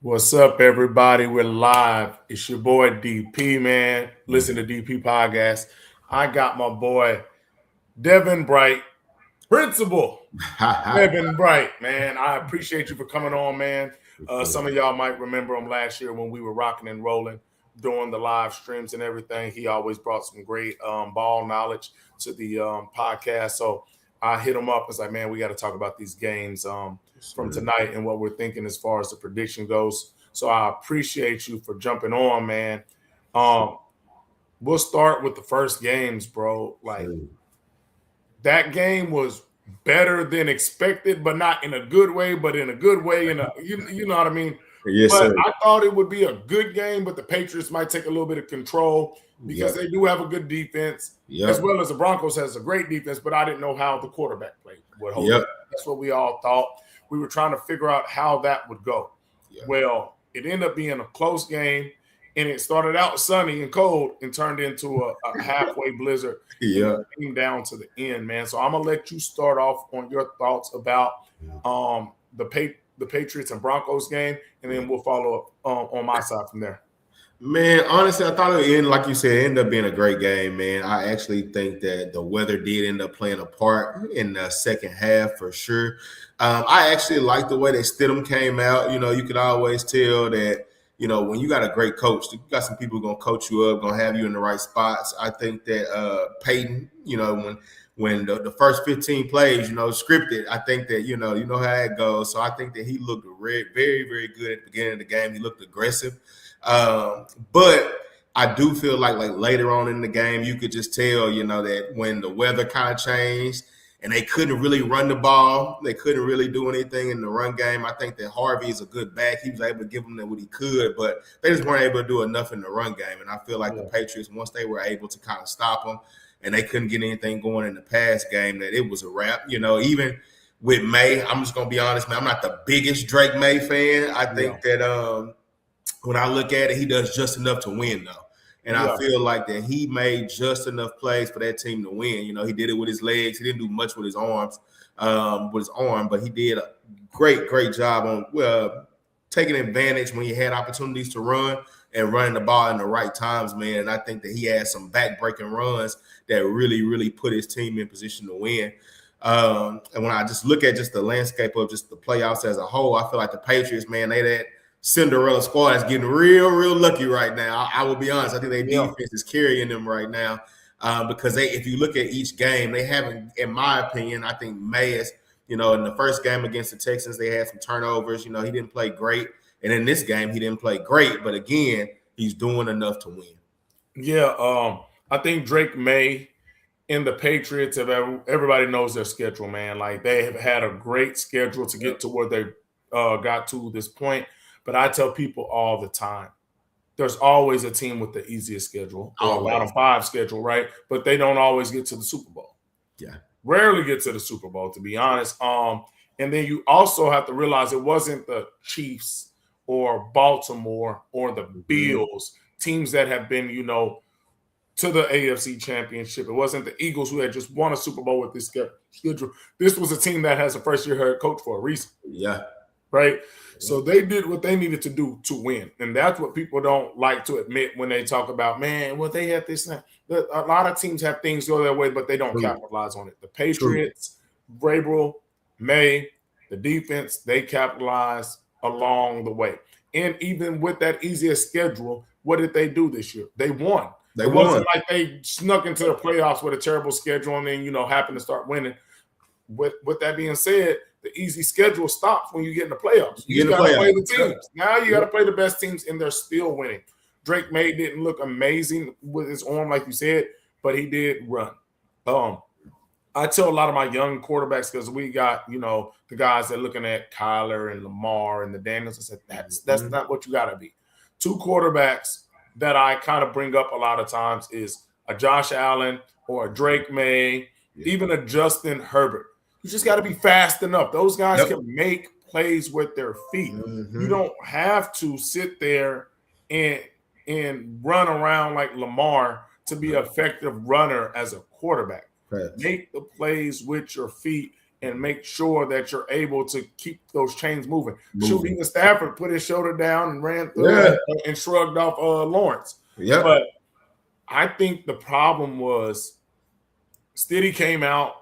What's up, everybody? We're live. It's your boy DP, man. Listen to DP Podcast. I got my boy Devin Bright, Principal Devin Bright, man. I appreciate you for coming on, man. Some of y'all might remember him last year when we were rocking and rolling, doing the live streams and everything. He always brought some great ball knowledge to the podcast. So I hit him up. It's like, man, we got to talk about these games from tonight and what we're thinking as far as the prediction goes. So I appreciate you for jumping on, man. Um, we'll start with the first games, bro. Like that game was better than expected, but not in a good way, but in a good way. You know what I mean? Yes, But sir. I thought it would be a good game, but the Patriots might take a little bit of control because they do have a good defense, as well as the Broncos has a great defense, but I didn't know how the quarterback play would hold up. That's what we all thought. We were trying to figure out how that would go. Well, it ended up being a close game, and it started out sunny and cold and turned into a halfway blizzard. And it came down to the end, man. So I'm gonna let you start off on your thoughts about the Patriots and Broncos game, and then we'll follow up on my side from there. Man, honestly, I thought it would end, like you said, ended up being a great game, man. I actually think that the weather did end up playing a part in the second half for sure. I actually like the way that Stidham came out. You know, you could always tell that, you know, when you got a great coach, you got some people going to coach you up, going to have you in the right spots. I think that Peyton, you know, when the first 15 plays, you know, scripted, I think that, you know how it goes. So I think that he looked very, very good at the beginning of the game. He looked aggressive. But I do feel like later on in the game, you could just tell, you know, that when the weather kind of changed and they couldn't really run the ball, they couldn't really do anything in the run game. I think that Harvey is a good back. He was able to give them what he could, but they just weren't able to do enough in the run game. And I feel like the Patriots, once they were able to kind of stop them and they couldn't get anything going in the pass game, that it was a wrap. You know, even with May, I'm just going to be honest, man, I'm not the biggest Drake May fan. I think that when I look at it, he does just enough to win, though. And I feel like that he made just enough plays for that team to win. You know, he did it with his legs. He didn't do much with his arms, but he did a great job on taking advantage when he had opportunities to run and running the ball in the right times, man. And I think that he had some back-breaking runs that really put his team in position to win. And when I just look at just the landscape of just the playoffs as a whole, I feel like the Patriots, man, they that Cinderella squad is getting real lucky right now. I will be honest. I think their defense is carrying them right now because if you look at each game, they haven't, in my opinion, I think Mayes, you know, in the first game against the Texans, they had some turnovers. You know, he didn't play great. And in this game, he didn't play great. But again, he's doing enough to win. Yeah, I think Drake May and the Patriots everybody knows their schedule, man. Like they have had a great schedule to get to where they got to this point. But I tell people all the time, there's always a team with the easiest schedule or a bottom five schedule, right? But they don't always get to the Super Bowl. Yeah. Rarely get to the Super Bowl, to be honest. And then you also have to realize it wasn't the Chiefs or Baltimore or the Bills, teams that have been, you know, to the AFC Championship. It wasn't the Eagles who had just won a Super Bowl with this schedule. This was a team that has a first-year head coach for a reason. Yeah. Right? So they did what they needed to do to win. And that's what people don't like to admit when they talk about, man, well, they have this. A lot of teams have things go their way, but they don't capitalize on it. The Patriots, Vrabel, May, the defense, they capitalize along the way. And even with that easier schedule, what did they do this year? They won. It wasn't like they snuck into the playoffs with a terrible schedule and then, you know, happened to start winning. With that being said, the easy schedule stops when you get in the playoffs. You got to play the teams. Now you got to play the best teams, and they're still winning. Drake May didn't look amazing with his arm, like you said, but he did run. I tell a lot of my young quarterbacks, because we got, you know, the guys that are looking at Kyler and Lamar and the Daniels. I said, that's not what you got to be. Two quarterbacks that I kind of bring up a lot of times is a Josh Allen or a Drake May, even a Justin Herbert. You just got to be fast enough. Those guys can make plays with their feet. You don't have to sit there and run around like Lamar to be an effective runner as a quarterback. Make the plays with your feet and make sure that you're able to keep those chains moving. Shoot, even Stafford put his shoulder down and ran through and shrugged off Lawrence. Yeah. But I think the problem was Stiddy came out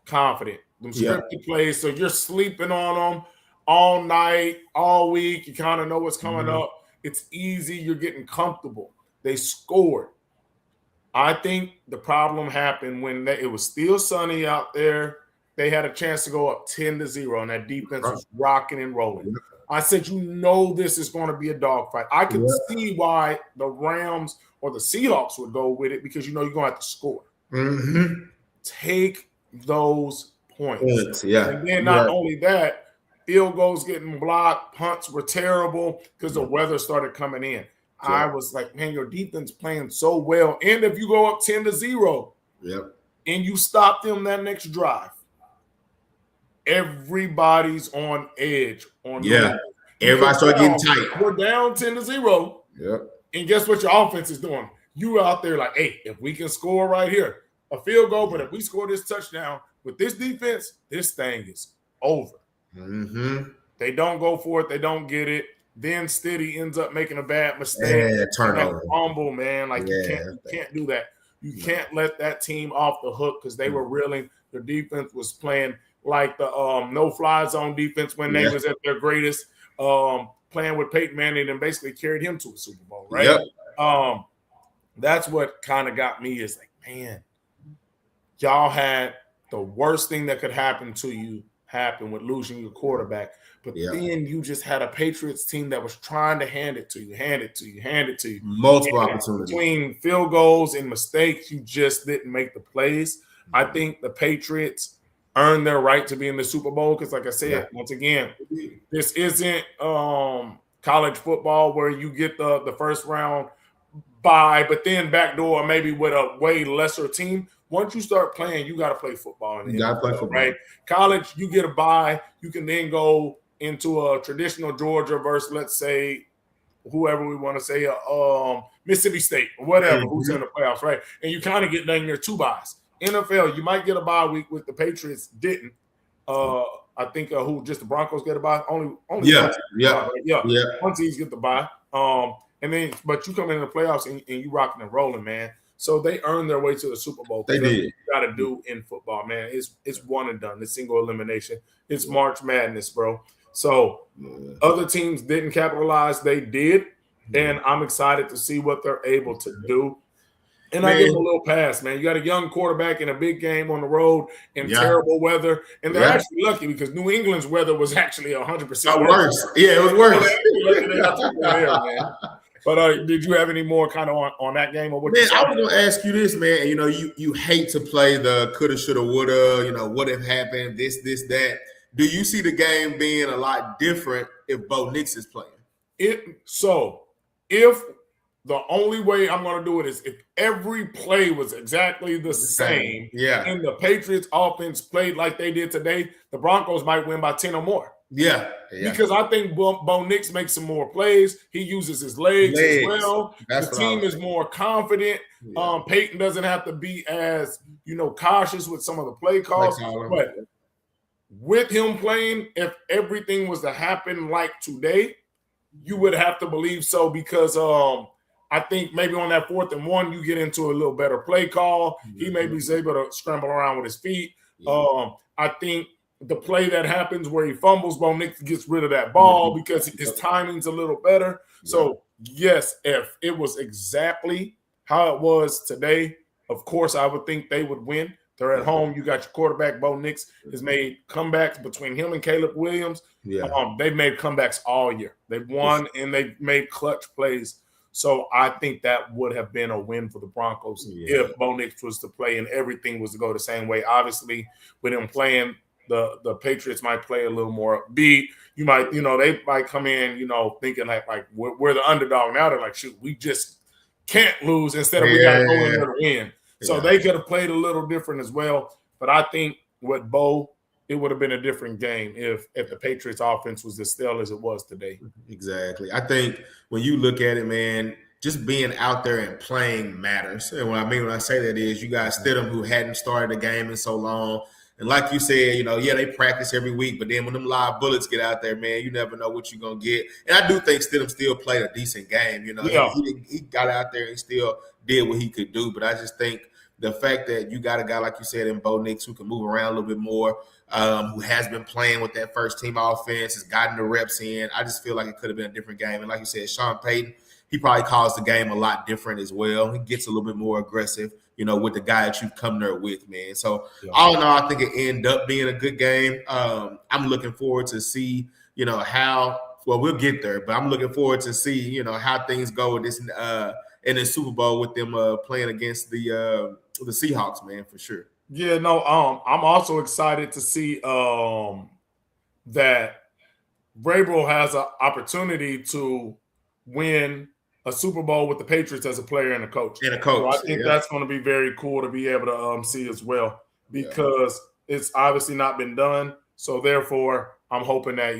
confident. Them scripted plays, so you're sleeping on them all night, all week. You kind of know what's coming up. It's easy. You're getting comfortable. They scored. I think the problem happened when it was still sunny out there. They had a chance to go up 10-0, and that defense was rocking and rolling. I said, this is going to be a dogfight. I could see why the Rams or the Seahawks would go with it because you're going to have to score. Take those points. And then not only that, field goals getting blocked, punts were terrible because the weather started coming in. I was like, man, your defense playing so well. And if you go up 10-0 and you stop them that next drive, everybody's on edge. Everybody start getting tight. We're down 10-0. And guess what your offense is doing? You out there like, hey, if we can score right here, a field goal, but if we score this touchdown with this defense, this thing is over. They don't go for it. They don't get it. Then Stiddy ends up making a bad mistake. Turnover. Fumble, man. Like you can't do that. You can't let that team off the hook because they were reeling. Their defense was playing like the no-fly zone defense when they was at their greatest, playing with Peyton Manning and basically carried him to a Super Bowl, right? That's what kind of got me is like, man, y'all had the worst thing that could happen to you happen with losing your quarterback. But then you just had a Patriots team that was trying to hand it to you. Multiple opportunities. Between field goals and mistakes, you just didn't make the plays. I think the Patriots earned their right to be in the Super Bowl because, like I said, once again, this isn't college football where you get the first round bye, but then backdoor maybe with a way lesser team. Once you start playing, you got to play football. You got to play football. Right? College, you get a bye. You can then go into a traditional Georgia versus, let's say, whoever we want to say, Mississippi State or whatever, who's in the playoffs, right? And you kind of get done your 2 byes. NFL, you might get a bye week with the Patriots didn't. I think just the Broncos get a bye. Only one teams get the bye. And then, but you come into the playoffs and you rocking and rolling, man. So they earned their way to the Super Bowl. They did. You got to do in football, man. It's one and done. It's single elimination. It's March Madness, bro. So other teams didn't capitalize. They did. And I'm excited to see what they're able to do. And I give them a little pass, man. You got a young quarterback in a big game on the road in terrible weather. And they're actually lucky because New England's weather was actually 100% worse. Yeah, it was worse. But did you have any more kind of on that game or what? Man, I was going to ask you this, man. You hate to play the coulda, shoulda, woulda. What if happened? This, that. Do you see the game being a lot different if Bo Nix is playing? If the only way I'm going to do it is if every play was exactly the same, and the Patriots offense played like they did today, the Broncos might win by 10 or more. Because I think Bo Nix makes some more plays. He uses his legs as well. The team is more confident. Peyton doesn't have to be as cautious with some of the play calls. But with him playing, if everything was to happen like today, you would have to believe so because I think maybe on that 4th and 1, you get into a little better play call. He maybe is able to scramble around with his feet. I think the play that happens where he fumbles, Bo Nix gets rid of that ball because his timing's a little better. So, yes, if it was exactly how it was today, of course, I would think they would win. They're at home. You got your quarterback, Bo Nix, has made comebacks between him and Caleb Williams. They've made comebacks all year. They've won and they've made clutch plays. So I think that would have been a win for the Broncos if Bo Nix was to play and everything was to go the same way. Obviously, with him playing, the Patriots might play a little more upbeat. You might, they might come in, thinking like we're the underdog. Now they're like, shoot, we just can't lose instead of we got to go in there to win. So they could have played a little different as well. But I think with Bo, it would have been a different game if the Patriots offense was as stale as it was today. Exactly. I think when you look at it, man, just being out there and playing matters. And what I mean when I say that is you got Stidham who hadn't started the game in so long. And like you said, they practice every week, but then when them live bullets get out there, man, you never know what you're gonna get. And I do think Stidham still played a decent game. He got out there and still did what he could do. But I just think the fact that you got a guy like you said in Bo Nix who can move around a little bit more, who has been playing with that first team offense, has gotten the reps in. I just feel like it could have been a different game. And like you said, Sean Payton, he probably calls the game a lot different as well. He gets a little bit more aggressive, with the guy that you come there with, man. So all in all, I think it ended up being a good game. I'm looking forward to see, how we'll get there, but I'm looking forward to see, how things go in the Super Bowl with them playing against the Seahawks, man, for sure. Yeah, no, I'm also excited to see that Vrabel has an opportunity to win a Super Bowl with the Patriots as a player and a coach. So I think that's going to be very cool to be able to see as well, because it's obviously not been done. So therefore, I'm hoping that,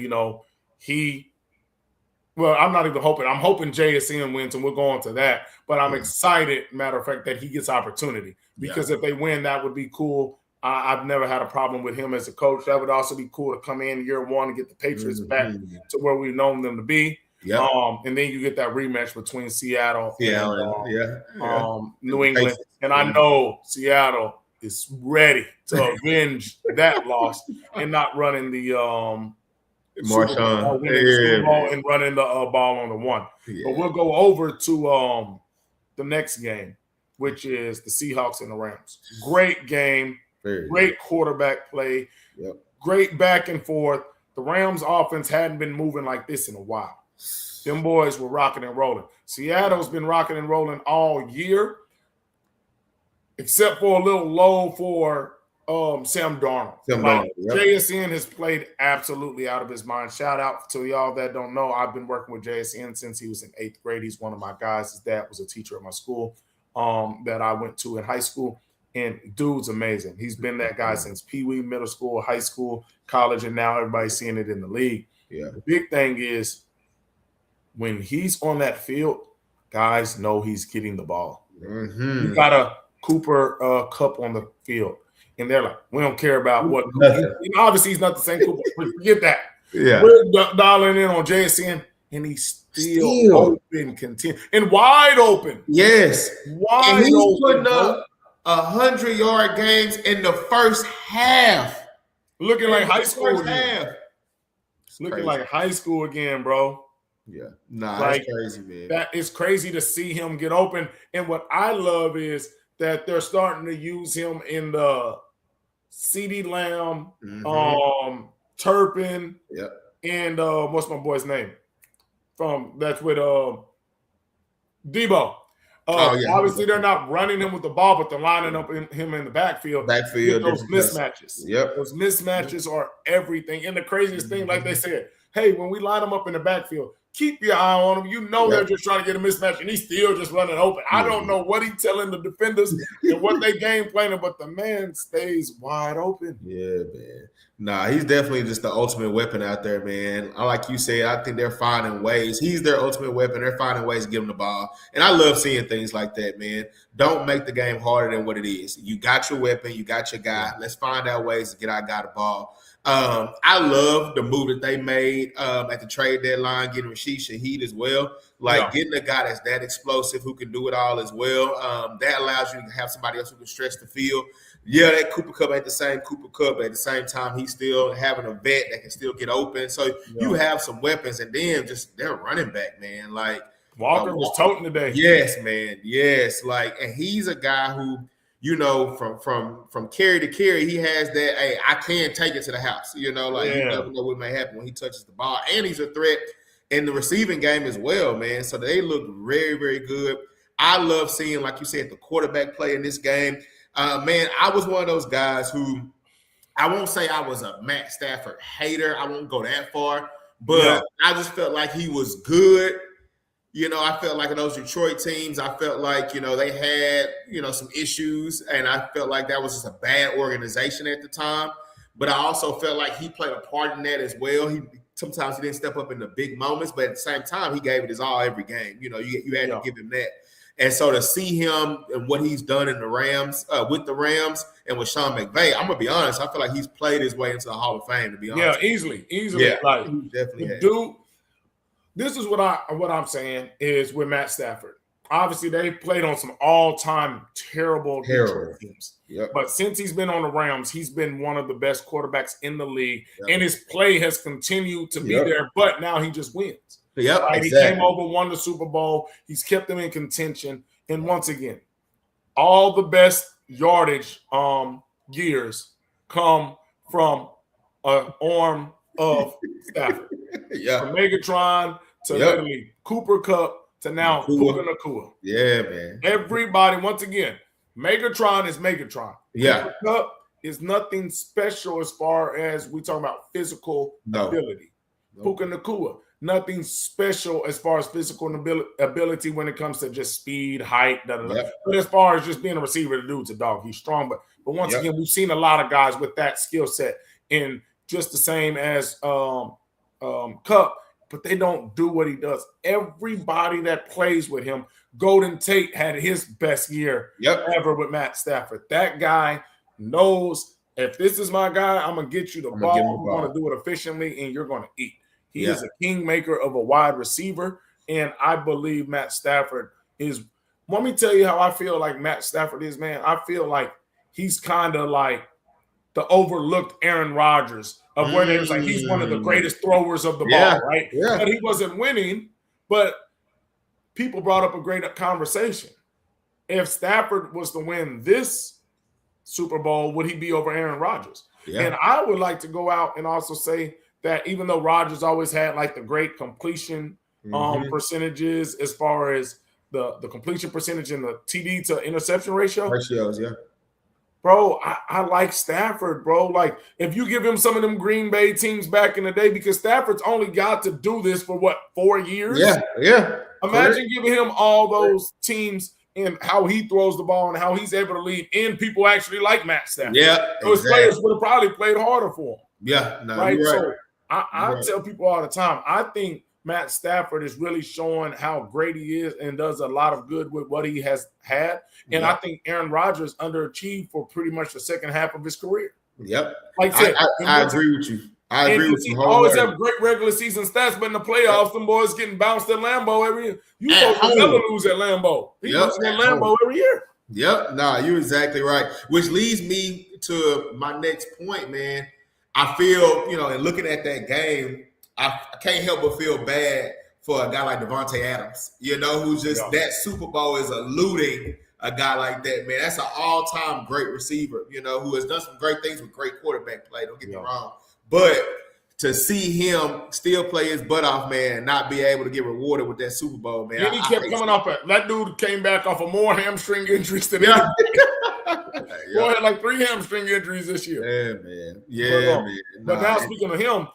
I'm not even hoping. I'm hoping JSN wins, and we'll go on to that. But I'm excited, matter of fact, that he gets opportunity, because if they win, that would be cool. I've never had a problem with him as a coach. That would also be cool to come in year one and get the Patriots back to where we've known them to be. Yep. And then you get that rematch between Seattle and New England. And I know Seattle is ready to avenge that loss and not running the Marshawn and running the ball on the one. But we'll go over to the next game, which is the Seahawks and the Rams. Great game. Great quarterback play. Great back and forth. The Rams offense hadn't been moving like this in a while. Them boys were rocking and rolling. Seattle's been rocking and rolling all year, except for a little low for Sam Darnold. JSN has played absolutely out of his mind. Shout out to y'all that don't know. I've been working with JSN since he was in 8th grade. He's one of my guys. His dad was a teacher at my school that I went to in high school. And dude's amazing. He's been that guy since Pee Wee, middle school, high school, college, and now everybody's seeing it in the league. The big thing is when he's on that field, guys know he's getting the ball. You got a Cooper Kupp on the field, and they're like, we don't care about what. Obviously, he's not the same Cooper. Forget that. We're dialing in on JSN, and he's still open, and wide open. Yes, wide and he's open. Putting up 100-yard games in the first half. Looking like high school again. Looking like high school again, bro. That's crazy, man. That is crazy to see him get open. And what I love is that they're starting to use him in the CeeDee Lamb, Turpin, and what's my boy's name? That's with Debo. Obviously, they're not running him with the ball, but they're lining up him in the backfield. Those mismatches. Those mismatches are everything. And the craziest thing, like they said, hey, when we line him up in the backfield, keep your eye on him. You know they're just trying to get a mismatch, and he's still just running open. I don't know what he's telling the defenders and what they game planning, but the man stays wide open. Yeah, man. He's definitely just the ultimate weapon out there, man. Like you said, I think they're finding ways. He's their ultimate weapon. They're finding ways to give him the ball. And I love seeing things like that, man. Don't make the game harder than what it is. You got your weapon. You got your guy. Let's find out ways to get our guy the ball. I love the move that they made at the trade deadline, getting Rashid Shaheed as well. Getting a guy that's that explosive who can do it all as well. That allows you to have somebody else who can stretch the field. That Cooper Kupp ain't the same Cooper Kupp. At the same time, he's still having a vet that can still get open. So you have some weapons, and then just their running back, man. Walker was toting today. Yes, man. Yes. And he's a guy who, from carry to carry, he has that, hey, I can take it to the house. You never know what may happen when he touches the ball. And he's a threat in the receiving game as well, man. So they look very, very good. I love seeing, like you said, the quarterback play in this game. Man, I was one of those guys who, I won't say I was a Matt Stafford hater. I won't go that far. But I just felt like he was good. I felt like in those Detroit teams, I felt like, they had, some issues. And I felt like that was just a bad organization at the time. But I also felt like he played a part in that as well. Sometimes he didn't step up in the big moments, but at the same time, he gave it his all every game. You had to give him that. And so to see him and what he's done in the Rams, with the Rams and with Sean McVay, I'm gonna be honest. I feel like he's played his way into the Hall of Fame. To be honest, yeah, easily. yeah, Like, he definitely has. dude, this is what I'm saying is with Matt Stafford. Obviously, they played on some all-time terrible Detroit teams. Yep. But since he's been on the Rams, he's been one of the best quarterbacks in the league, Yep. and his play has continued to be there. But now he just wins. Yep, right? exactly. He came over, won the Super Bowl. He's kept them in contention. And once again, all the best yardage years come from an arm of Stafford. From Megatron to literally Cooper Kupp to now Puka Nacua. Yeah, man. Everybody, once again, Megatron is Megatron. Yeah. Cooper Kupp is nothing special as far as we talk about physical ability. Puka Nacua, nothing special as far as physical ability when it comes to just speed, height, But as far as just being a receiver, the dude's a dog. He's strong. But once again, we've seen a lot of guys with that skill set and just the same as Kupp, but they don't do what he does. Everybody that plays with him, Golden Tate had his best year ever with Matt Stafford. That guy knows, if this is my guy, I'm going to get you the ball. I'm going to do it efficiently, and you're going to eat. He is a kingmaker of a wide receiver, and I believe Matt Stafford is – let me tell you how I feel like Matt Stafford is, man. I feel like he's kind of like the overlooked Aaron Rodgers of where they was like, he's one of the greatest throwers of the ball, right? Yeah. But he wasn't winning, but people brought up a great conversation. If Stafford was to win this Super Bowl, would he be over Aaron Rodgers? Yeah. And I would like to go out and also say that even though Rodgers always had like the great completion percentages as far as the completion percentage and the TD to interception ratios, bro, I like Stafford, bro. Like, if you give him some of them Green Bay teams back in the day, because Stafford's only got to do this for, 4 years? Yeah. Imagine giving him all those teams and how he throws the ball and how he's able to lead, and people actually like Matt Stafford. Yeah, so his players would have probably played harder for him. Yeah, no, right? You're right. So I tell people all the time, I think Matt Stafford is really showing how great he is and does a lot of good with what he has had. And I think Aaron Rodgers underachieved for pretty much the second half of his career. Yep. Like I said, I agree with you. I agree with you. Always have great regular season stats, but in the playoffs, them boys getting bounced at Lambeau every year. You supposed to never lose at Lambeau. He loses at Lambeau every year. Yep. Nah, you're exactly right. Which leads me to my next point, man. I feel, in looking at that game, I can't help but feel bad for a guy like Devontae Adams, who's just that Super Bowl is eluding a guy like that, man. That's an all-time great receiver, who has done some great things with great quarterback play. Don't get me wrong. But to see him still play his butt off, man, and not be able to get rewarded with that Super Bowl, man. And he kept coming off that dude came back off of more hamstring injuries than him. Boy had like 3 hamstring injuries this year. Yeah, man. But now speaking of him,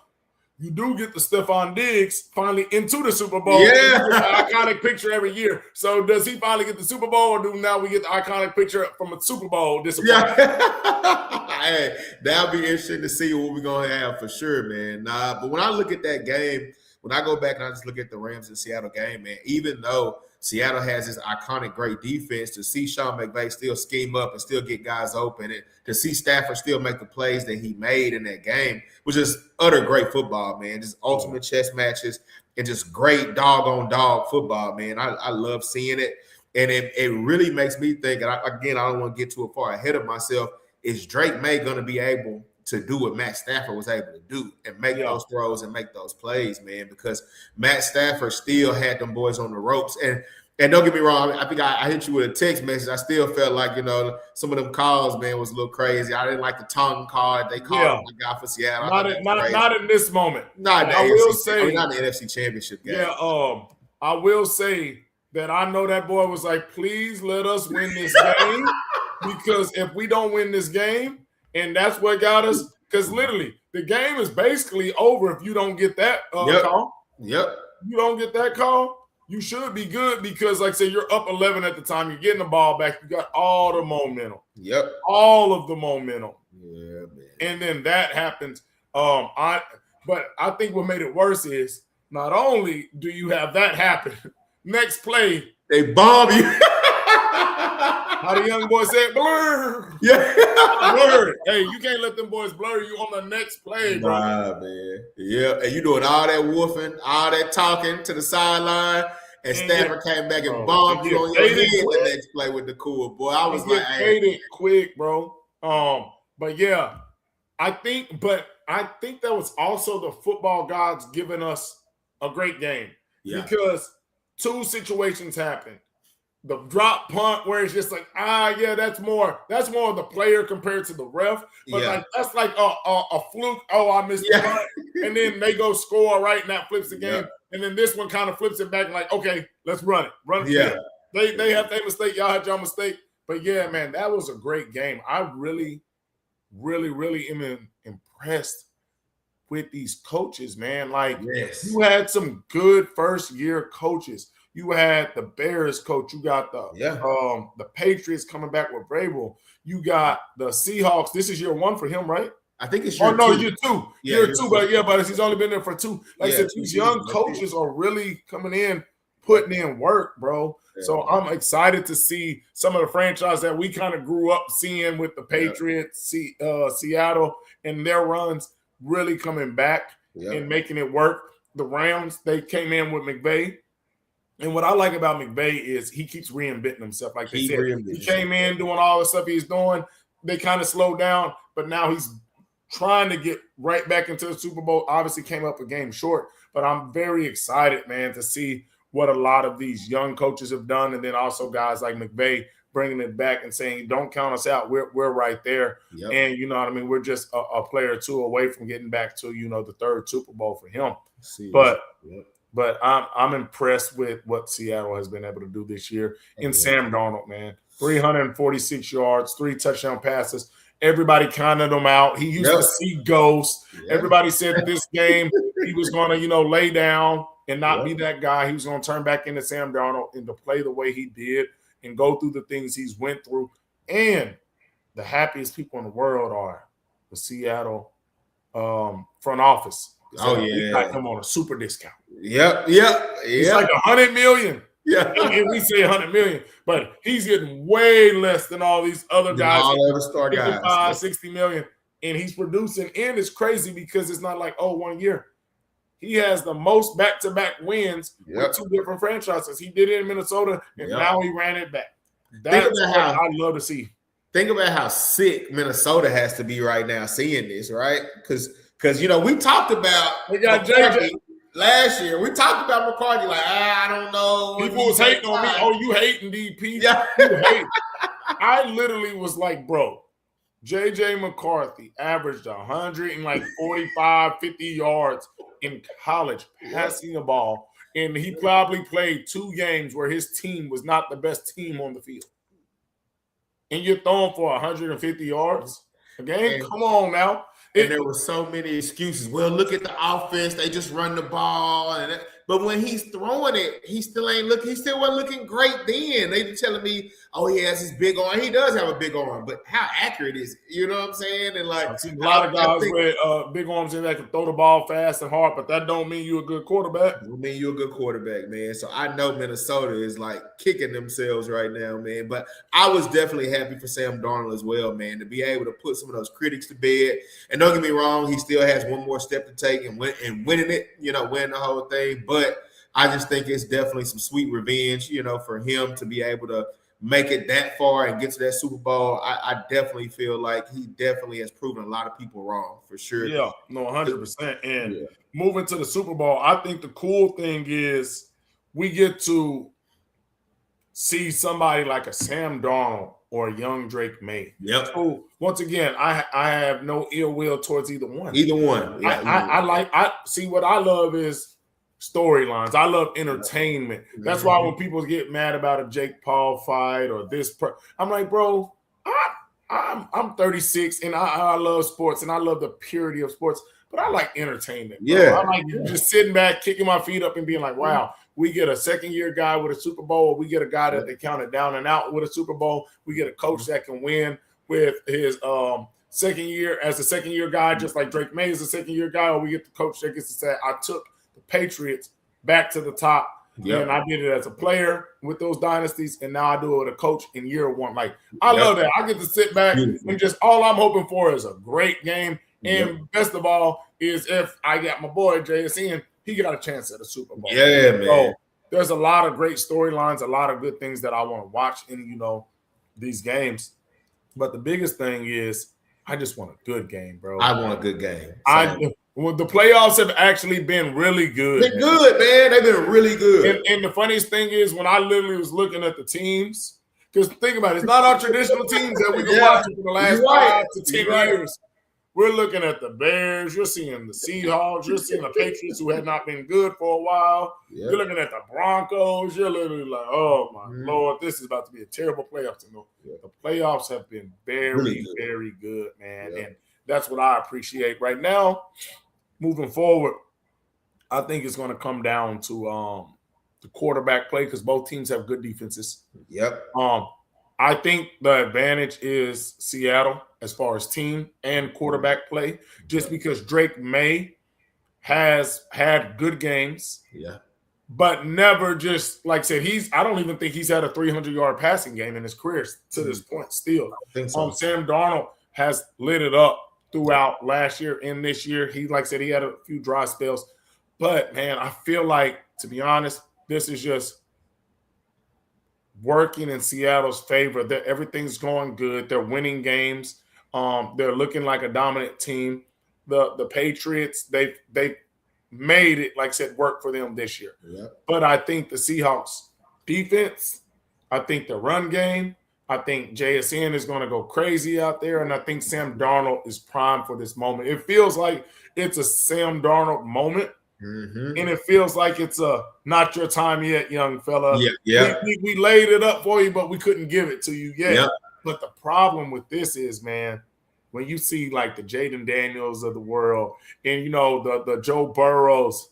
you do get the Stephon Diggs finally into the Super Bowl. Yeah. An iconic picture every year. So does he finally get the Super Bowl, or do now we get the iconic picture from a Super Bowl disappointment? Hey, that'll be interesting to see what we're going to have for sure, man. But when I look at that game, when I go back and I just look at the Rams and Seattle game, man, even though Seattle has this iconic great defense, to see Sean McVay still scheme up and still get guys open, and to see Stafford still make the plays that he made in that game was just utter great football, man. Just ultimate chess matches and just great dog-on-dog football, man. I love seeing it. And it really makes me think, and I don't want to get too far ahead of myself, is Drake May going to be able to do what Matt Stafford was able to do and make those throws and make those plays, man, because Matt Stafford still had them boys on the ropes. And don't get me wrong, I think I hit you with a text message. I still felt like, some of them calls, man, was a little crazy. I didn't like the tongue card they called the guy for Seattle. Not in this moment. Not in the NFC Championship game. Yeah, I will say that I know that boy was like, please let us win this game, because if we don't win this game, and that's what got us, because literally the game is basically over if you don't get that call. Yep. You don't get that call, you should be good, because like I said, you're up 11 at the time. You're getting the ball back. You got all the momentum. Yep. All of the momentum. Yeah, man. And then that happens. But I think what made it worse is not only do you have that happen, next play they bomb you. How the young boy said, blur. Yeah. Blur. Hey, you can't let them boys blur you on the next play, bro. Nah, man. Yeah, and you doing all that woofing, all that talking to the sideline, and Stafford came back and bombed you on your head the next play with the cool boy. I was like, hey, it quick, bro. But yeah, I think that was also the football gods giving us a great game because two situations happened. The drop punt where it's just like, that's more of the player compared to the ref. But like that's like a fluke. Oh, I missed the punt. And then they go score, right? And that flips the game. And then this one kind of flips it back like, okay, let's run it. Run it. Yeah. They have their mistake. Y'all had your mistake. But yeah, man, that was a great game. I really, really, really am impressed with these coaches, man. Like you had some good first-year coaches. You had the Bears coach. You got the Patriots coming back with Vrabel. You got the Seahawks. This is year one for him, right? I think it's year two. No, year two. Yeah, year two, but he's only been there for two. Like I said, these young coaches are really coming in, putting in work, bro. Yeah. So I'm excited to see some of the franchise that we kind of grew up seeing with the Patriots, Seattle, and their runs really coming back and making it work. The Rams, they came in with McVay. And what I like about McVay is he keeps reinventing himself. Like they said, he came in doing all the stuff he's doing. They kind of slowed down, but now he's trying to get right back into the Super Bowl. Obviously came up a game short, but I'm very excited, man, to see what a lot of these young coaches have done. And then also guys like McVay bringing it back and saying, don't count us out. We're right there. Yep. And you know what I mean? We're just a player or two away from getting back to, the third Super Bowl for him. But I'm impressed with what Seattle has been able to do this year in Sam Darnold, man. 346 yards, 3 touchdown passes. Everybody counted him out. He used to see ghosts. Everybody said this game he was going to, lay down and not be that guy. He was going to turn back into Sam Darnold and to play the way he did and go through the things he's went through. And the happiest people in the world are the Seattle front office. So we got him on a super discount. It's like $100 million. And we say $100 million, but he's getting way less than all these other guys. All other star guys. $60 million. And he's producing. And it's crazy because it's not like, 1 year. He has the most back-to-back wins with 2 different franchises. He did it in Minnesota, and now he ran it back. That's what I'd love to see. Think about how sick Minnesota has to be right now seeing this, right? Because we talked about we got JJ last year. We talked about McCarthy like, I don't know. People was hating on me. Oh, you hating DP? Yeah. You hate. I literally was like, bro, JJ McCarthy averaged 145, 50 yards in college passing the ball. And he probably played 2 games where his team was not the best team on the field. And you're throwing for 150 yards a game? Come on now. And there were so many excuses. Well, look at the offense. They just run the ball. But when he's throwing it, he still wasn't looking great then. They were telling me, he has his big arm. He does have a big arm, but how accurate is it? You know what I'm saying? And like I've seen a lot of guys with big arms that can throw the ball fast and hard, but that don't mean you're a good quarterback. It mean you're a good quarterback, man. So I know Minnesota is like kicking themselves right now, man. But I was definitely happy for Sam Darnold as well, man, to be able to put some of those critics to bed. And don't get me wrong, he still has one more step to take and winning it, win the whole thing. But I just think it's definitely some sweet revenge, for him to be able to make it that far and get to that Super Bowl. I definitely feel like he definitely has proven a lot of people wrong, for sure. Yeah, no, 100%. And moving to the Super Bowl, I think the cool thing is we get to see somebody like a Sam Darnold or a young Drake May. Yep. So once again, I have no ill will towards either one. Either one. Yeah, I see what I love is storylines. I love entertainment. That's why when people get mad about a Jake Paul fight or this, I'm like, bro, I'm 36 and I love sports and I love the purity of sports, but I like entertainment. Bro. Yeah. I like just sitting back, kicking my feet up and being like, wow, we get a second-year guy with a Super Bowl. We get a guy that they counted down and out with a Super Bowl. We get a coach that can win with his second year as a second-year guy, just like Drake May is a second-year guy, or we get the coach that gets to say, I took the Patriots back to the top Yep. And I did it as a player with those dynasties, and now I do it with a coach in year one. Like, I love that. I get to sit back and just all I'm hoping for is a great game. And best of all is if I got my boy JSN, he got a chance at a Super Bowl. Yeah, man. So there's a lot of great storylines, a lot of good things that I want to watch in, these games. But the biggest thing is I just want a good game, bro. I want a good game. The playoffs have actually been really good. They're good, man. They've been really good. And the funniest thing is when I literally was looking at the teams, because think about it, it's not our traditional teams that we've been watching for the last 5 to 10 years. We're looking at the Bears. You're seeing the Seahawks. You're seeing the Patriots, who had not been good for a while. Yep. You're looking at the Broncos. You're literally like, oh, my Lord, this is about to be a terrible playoff to know. The playoffs have been very, very good, man. And that's what I appreciate right now. Moving forward, I think it's going to come down to the quarterback play because both teams have good defenses. Yep. I think the advantage is Seattle as far as team and quarterback play, just because Drake May has had good games, but never just, like I said, I don't even think he's had a 300-yard passing game in his career to this point still. I think so. Sam Darnold has lit it up throughout last year and this year. He, like I said, he had a few dry spells. But, man, I feel like, to be honest, this is just working in Seattle's favor. Everything's going good. They're winning games. They're looking like a dominant team. The Patriots, they made it, like I said, work for them this year. But I think the Seahawks defense, I think the run game, I think JSN is going to go crazy out there, and I think Sam Darnold is primed for this moment. It feels like it's a Sam Darnold moment, and it feels like it's a not your time yet, young fella. We laid it up for you, but we couldn't give it to you yet. But the problem with this is, man, when you see like the Jaden Daniels of the world and, the Joe Burrows,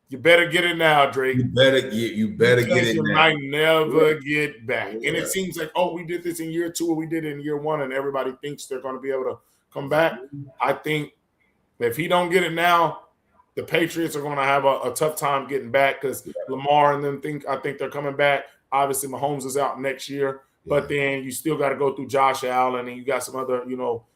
you better get it now, Drake. You better get it now. You might never get back. And it seems like, we did this in year 2 or we did it in year 1 and everybody thinks they're going to be able to come back. I think if he don't get it now, the Patriots are going to have a tough time getting back because Lamar and them I think they're coming back. Obviously, Mahomes is out next year, but then you still got to go through Josh Allen and you got some other,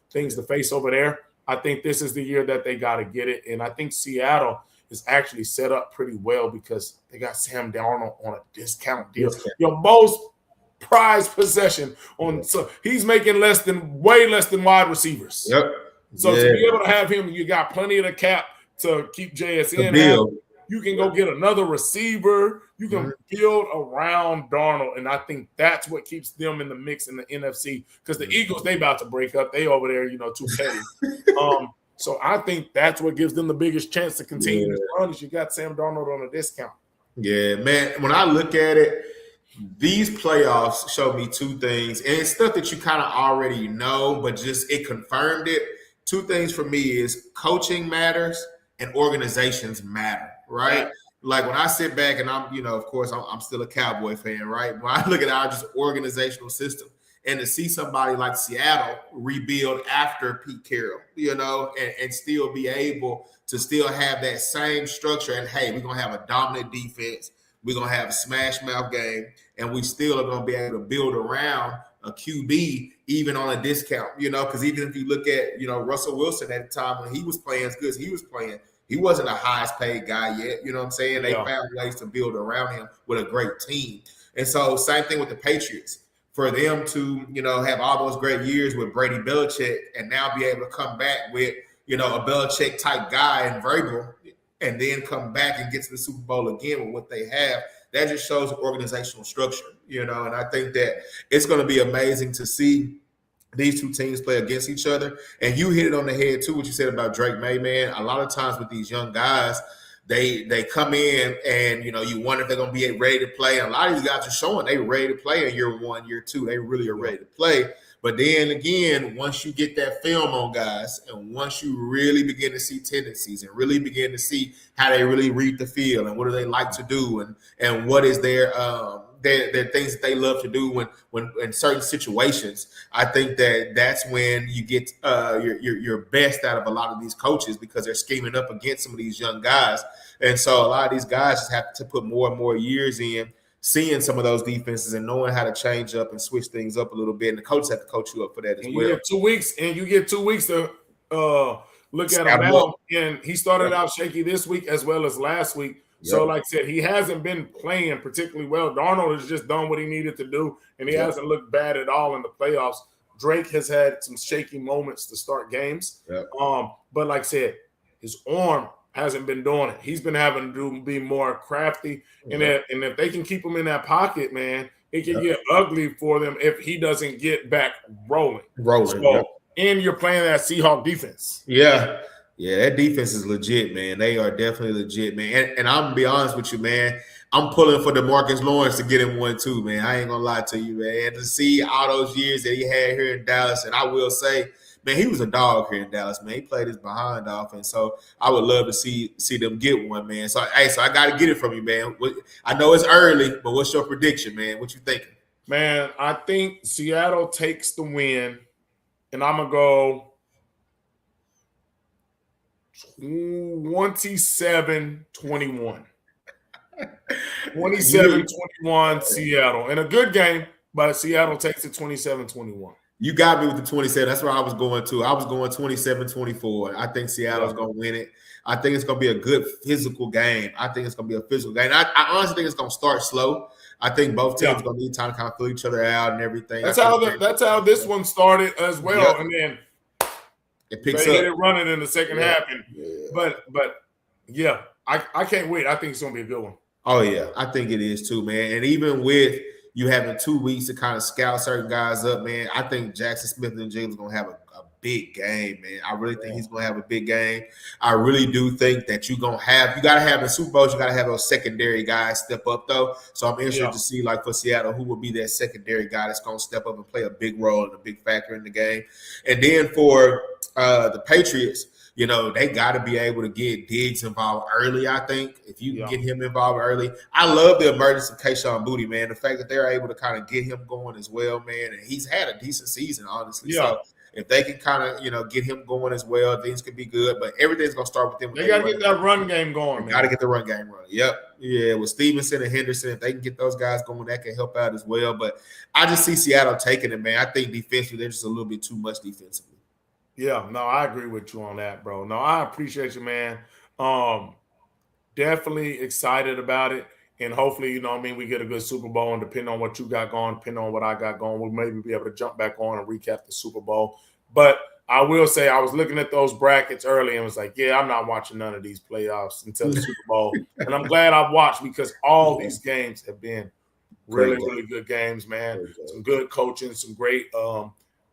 things to face over there. I think this is the year that they got to get it. And I think Seattle is actually set up pretty well because they got Sam Darnold on a discount deal. Your most prized possession so he's making way less than wide receivers. So to be able to have him, you got plenty of the cap to keep JSN happy. You can go get another receiver. You can build around Darnold, and I think that's what keeps them in the mix in the NFC because the Eagles, they about to break up. They over there, too petty. So I think that's what gives them the biggest chance to continue this run is you got Sam Darnold on a discount. Yeah, man. When I look at it, these playoffs show me 2 things, and it's stuff that you kind of already know, but just it confirmed it. 2 things for me is coaching matters and organizations matter, right? Like when I sit back and I'm, of course, I'm still a Cowboy fan, right? When I look at our just organizational system and to see somebody like Seattle rebuild after Pete Carroll, and still be able to still have that same structure and, hey, we're going to have a dominant defense. We're going to have a smash mouth game, and we still are going to be able to build around a QB even on a discount, because even if you look at, Russell Wilson at the time when he was playing as good as he was playing, he wasn't the highest paid guy yet. You know what I'm saying? They found ways to build around him with a great team. And so same thing with the Patriots. For them to, have all those great years with Brady Belichick and now be able to come back with, a Belichick type guy in Vrabel and then come back and get to the Super Bowl again with what they have, that just shows organizational structure, and I think that it's going to be amazing to see these 2 teams play against each other. And you hit it on the head too, what you said about Drake May, man. A lot of times with these young guys, they come in and, you wonder if they're going to be ready to play. And a lot of these guys are showing they ready to play in year 1, year 2. They really are ready to play. But then again, once you get that film on guys, and once you really begin to see tendencies and really begin to see how they really read the field and what do they like to do and what is their things that they love to do when in certain situations, I think that's when you get your best out of a lot of these coaches because they're scheming up against some of these young guys. And so a lot of these guys just have to put more and more years in, seeing some of those defenses and knowing how to change up and switch things up a little bit. And the coaches have to coach you up for that as well. You get 2 weeks to look at him now. And he started out shaky this week as well as last week. Yep. So, like I said, he hasn't been playing particularly well. Darnold has just done what he needed to do, and he hasn't looked bad at all in the playoffs. Drake has had some shaky moments to start games. Yep. But like I said, his arm hasn't been doing it. He's been having to be more crafty. And if they can keep him in that pocket, man, it can get ugly for them if he doesn't get back rolling. So, and you're playing that Seahawk defense. Yeah. Yeah, that defense is legit, man. They are definitely legit, man. And I'm going to be honest with you, man. I'm pulling for DeMarcus Lawrence to get him one too, man. I ain't going to lie to you, man. To see all those years that he had here in Dallas, and I will say, man, he was a dog here in Dallas, man. He played his behind off, and so I would love to see them get one, man. So I got to get it from you, man. I know it's early, but what's your prediction, man? What you thinking? Man, I think Seattle takes the win, and I'm going to go 27-21. 27-21 Seattle. In a good game, but Seattle takes it 27-21. You got me with the 27. That's where I was going to. I was going 27-24. I think Seattle's going to win it. I think it's going to be a good physical game. I think it's going to be a physical game. I honestly think it's going to start slow. I think both teams are going to need time to kind of feel each other out and everything. That's how this one started as well. And then it picks they up. Hit it running in the second half. But yeah, I can't wait. I think it's going to be a good one. Oh, yeah. I think it is too, man. And even with you having 2 weeks to kind of scout certain guys up, man, I think Jackson Smith-Njigba is going to have a big game, man. I really think he's going to have a big game. I really do think that you got to have in Super Bowls, you got to have those secondary guys step up, though. So I'm interested to see, like, for Seattle, who will be that secondary guy that's going to step up and play a big role and a big factor in the game. And then for the Patriots, you know, they got to be able to get Diggs involved early, I think. If you can get him involved early. I love the emergence of Kayshon Boutte, man. The fact that they're able to kind of get him going as well, man. And he's had a decent season, honestly. Yeah. So if they can kind of, get him going as well, things could be good. But everything's going to start with them. They got to get that run game going, man. Got to get the run game running. Yep. Yeah, with Stevenson and Henderson, if they can get those guys going, that can help out as well. But I just see Seattle taking it, man. I think defensively, they're just a little bit too much defensively. Yeah, no, I agree with you on that, bro. No, I appreciate you, man. Definitely excited about it. And hopefully, we get a good Super Bowl. And depending on what you got going, depending on what I got going, we'll maybe be able to jump back on and recap the Super Bowl. But I will say I was looking at those brackets early and was like, yeah, I'm not watching none of these playoffs until the Super Bowl. And I'm glad I watched because all these games have been really, really good games, man. Some good coaching, some great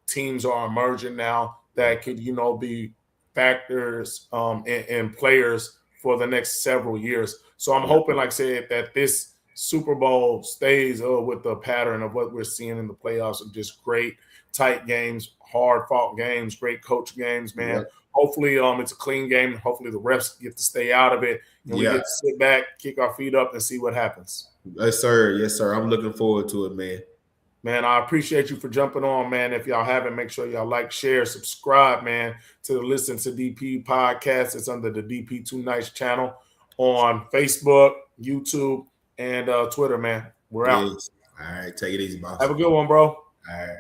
teams are emerging now that could, be factors and players for the next several years. So I'm hoping, like I said, that this Super Bowl stays with the pattern of what we're seeing in the playoffs of just great, tight games, hard-fought games, great coach games, man. Yeah. Hopefully it's a clean game. Hopefully the refs get to stay out of it. And we get to sit back, kick our feet up, and see what happens. Yes, sir. Yes, sir. I'm looking forward to it, man. Man, I appreciate you for jumping on, man. If y'all haven't, make sure y'all like, share, subscribe, man, to the Listen to DP podcast. It's under the DP Too Nice channel on Facebook, YouTube, and Twitter, man. We're out. All right. Take it easy, boss. Have a good one, bro. All right.